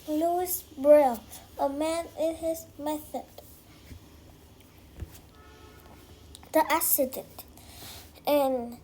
Louis Braille, a man in his method. The accident. In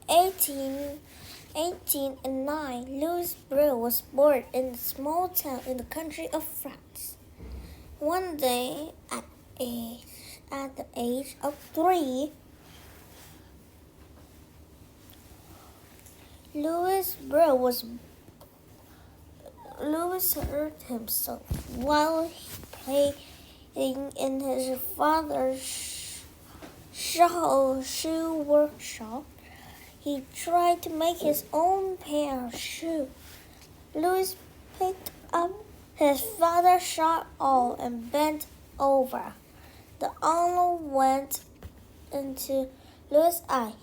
1809, Louis Braille was born in a small town in the country of France. One day, at the age of 3, Louis hurt himself while playing in his father's shoe workshop. He tried to make his own pair of shoes. Louis picked up his father's shawl and bent over. The awl went into Louis' eye.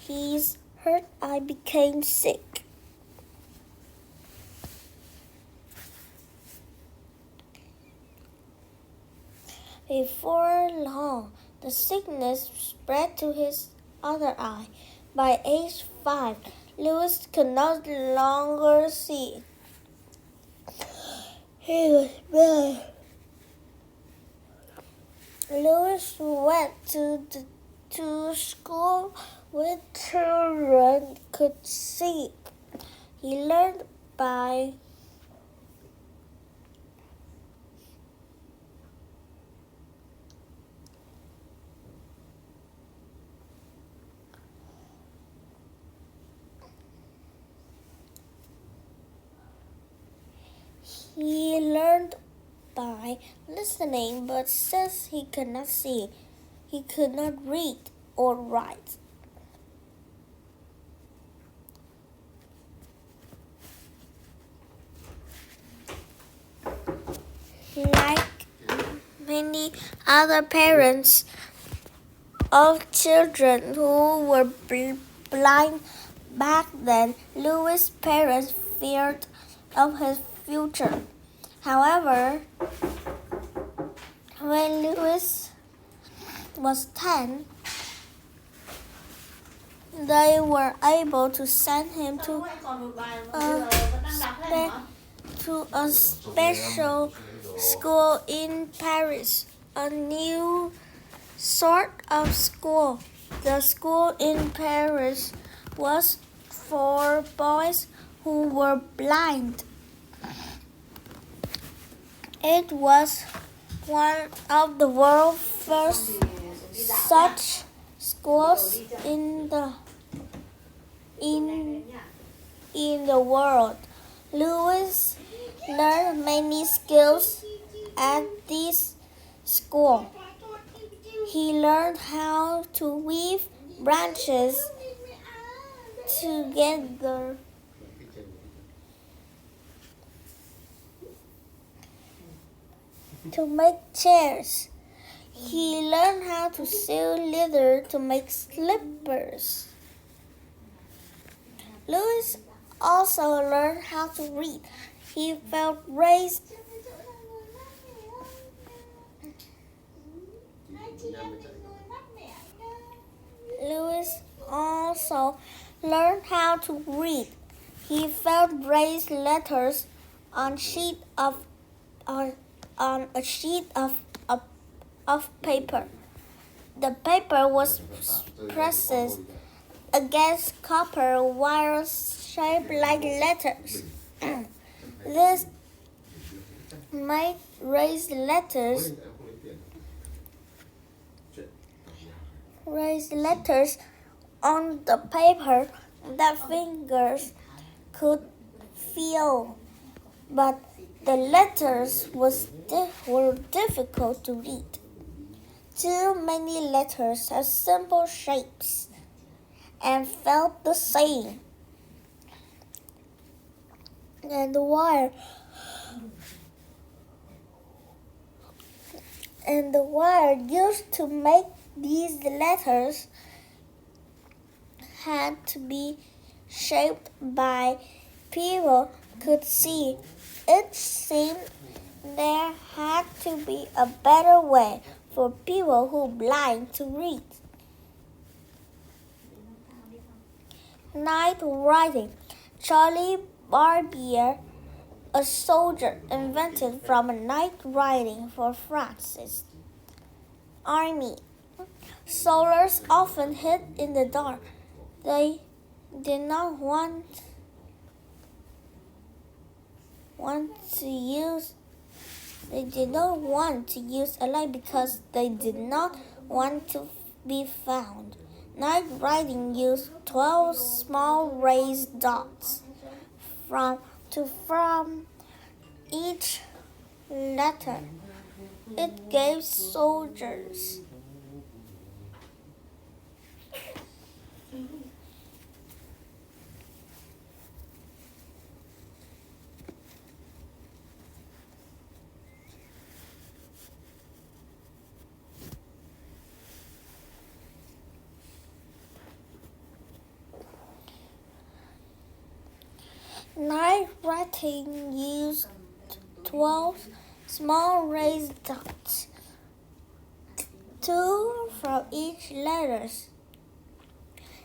His hurt eye became sick. Before long, the sickness spread to his other eye. By age 5, Louis could no longer see. He was blind. Louis went to school with children could see. He learned by listening, but since he could not see, he could not read or write. Like many other parents of children who were blind back then, Louis' parents feared of his future. However, when Louis was 10, they were able to send him to a special school in Paris, a new sort of school. The school in Paris was for boys who were blind. It was one of the world's first such schools in the world. Louis learned many skills at this school. He learned how to weave branches together, to make chairs. He learned how to sew leather to make slippers. Louis also learned how to read. He felt raised. Louis also learned how to read. He found raised letters on a sheet of paper. The paper was pressed against copper wires shaped like letters. This made raised letters on the paper that fingers could feel, but the letters were difficult to read. Too many letters have simple shapes and felt the same. And the wire used to make these letters had to be shaped by people could see. It seemed there had to be a better way for people who were blind to read. Night writing. Charlie Barbier, a soldier invented from night riding for France's army. Soldiers often hid in the dark. They did not want to use a light because they did not want to be found. Night riding used 12 small raised dots from each letter. It gave soldiers night writing used 12 small raised dots, 2 from each letter.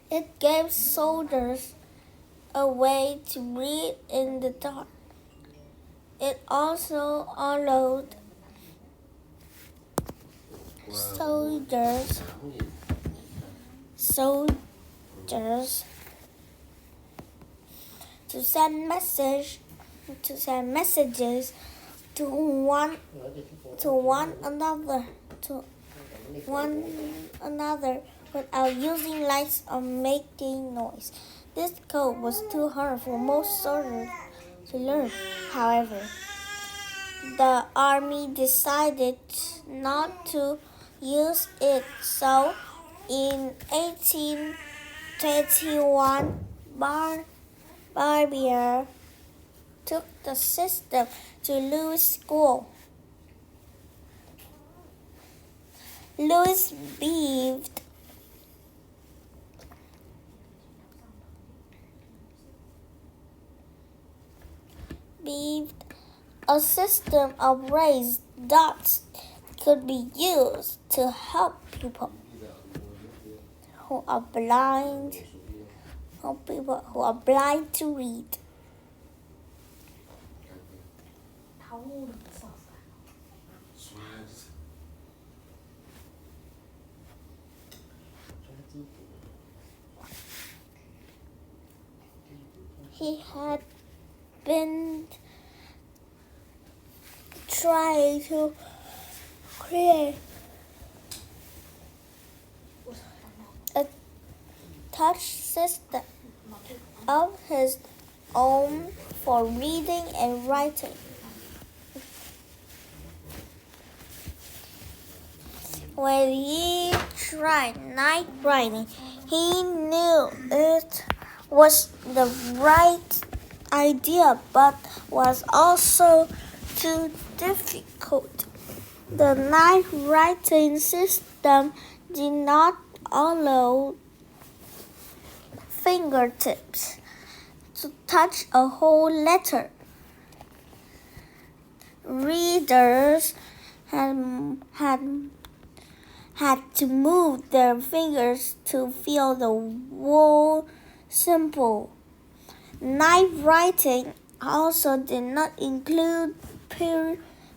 It gave soldiers a way to read in the dark. It also allowed soldiers to send messages to one another without using lights or making noise. This code was too hard for most soldiers to learn. However, the army decided not to use it, so in 1831, Barbier took the system to Louis' school. Louis believed a system of raised dots could be used to help people who are blind to read. He had been trying to create a touch system of his own for reading and writing. When he tried night writing, he knew it was the right idea, but was also too difficult. The night writing system did not allow fingertips to touch a whole letter. Readers had to move their fingers to feel the whole symbol. Night writing also did not include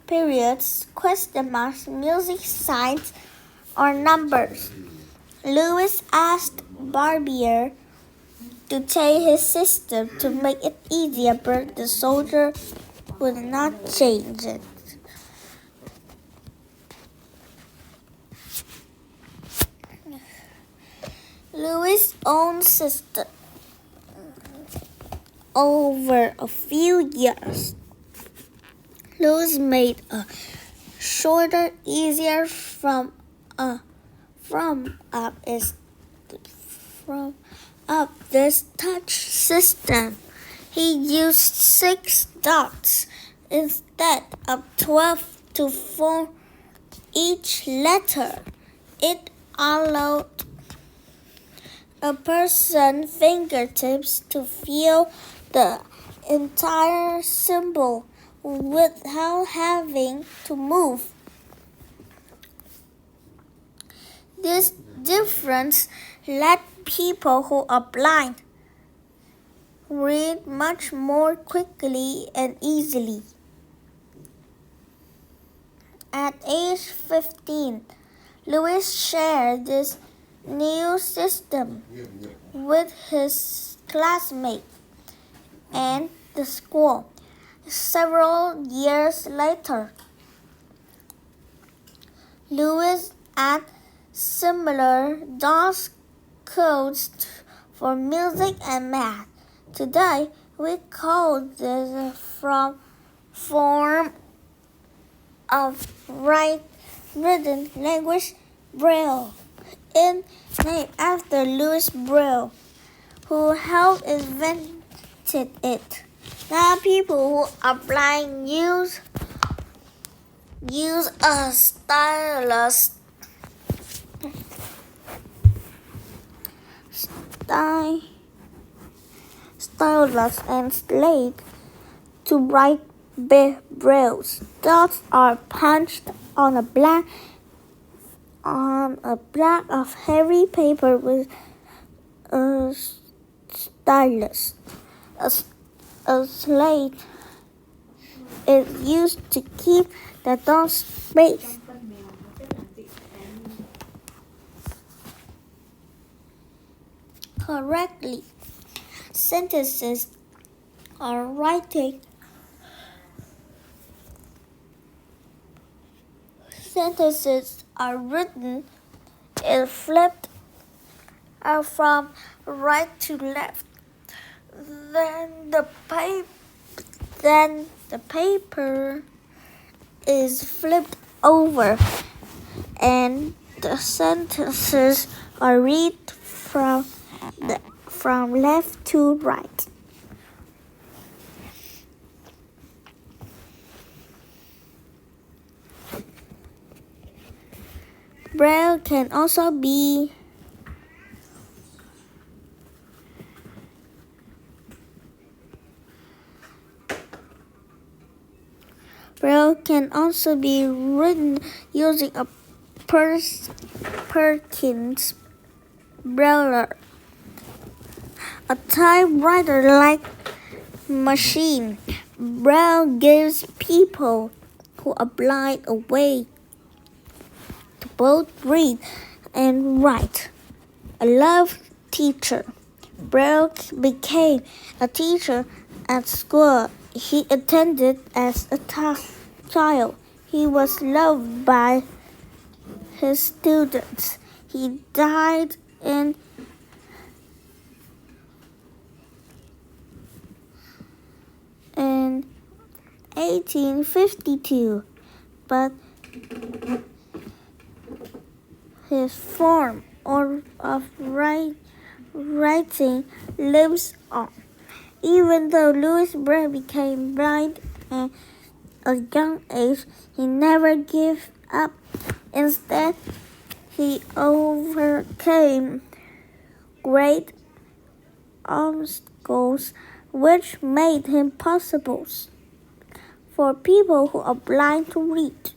periods, question marks, music signs, or numbers. Louis asked Barbier to change his system to make it easier, but the soldier would not change it. Louis' own system. Over a few years, Louis made a shorter, easier from this touch system. He used 6 dots instead of 12 to form each letter. It allowed a person's fingertips to feel the entire symbol without having to move. This difference let people who are blind read much more quickly and easily. At age 15, Louis shared this new system with his classmates and the school. Several years later, Louis added similar DOS codes for music and math. Today, we call this form of written language Braille, named after Louis Braille, who helped invent it. Now people who are blind use a stylus and slate to write Brailles. Dots are punched on a black of heavy paper with a stylus. A slate is used to keep the dots spaced correctly. Sentences are written and flipped from right to left. Then the paper is flipped over and the sentences are read from left to right. Braille can also be written using a Perkins Braille, a typewriter-like machine. Braille gives people who are blind a way to both read and write. A loved teacher. Braille became a teacher at school he attended as a child. He was loved by his students. He died in 1852, but his form of writing lives on. Even though Louis Braille became blind at a young age, he never gave up. Instead, he overcame great obstacles which made him possible for people who are blind to read.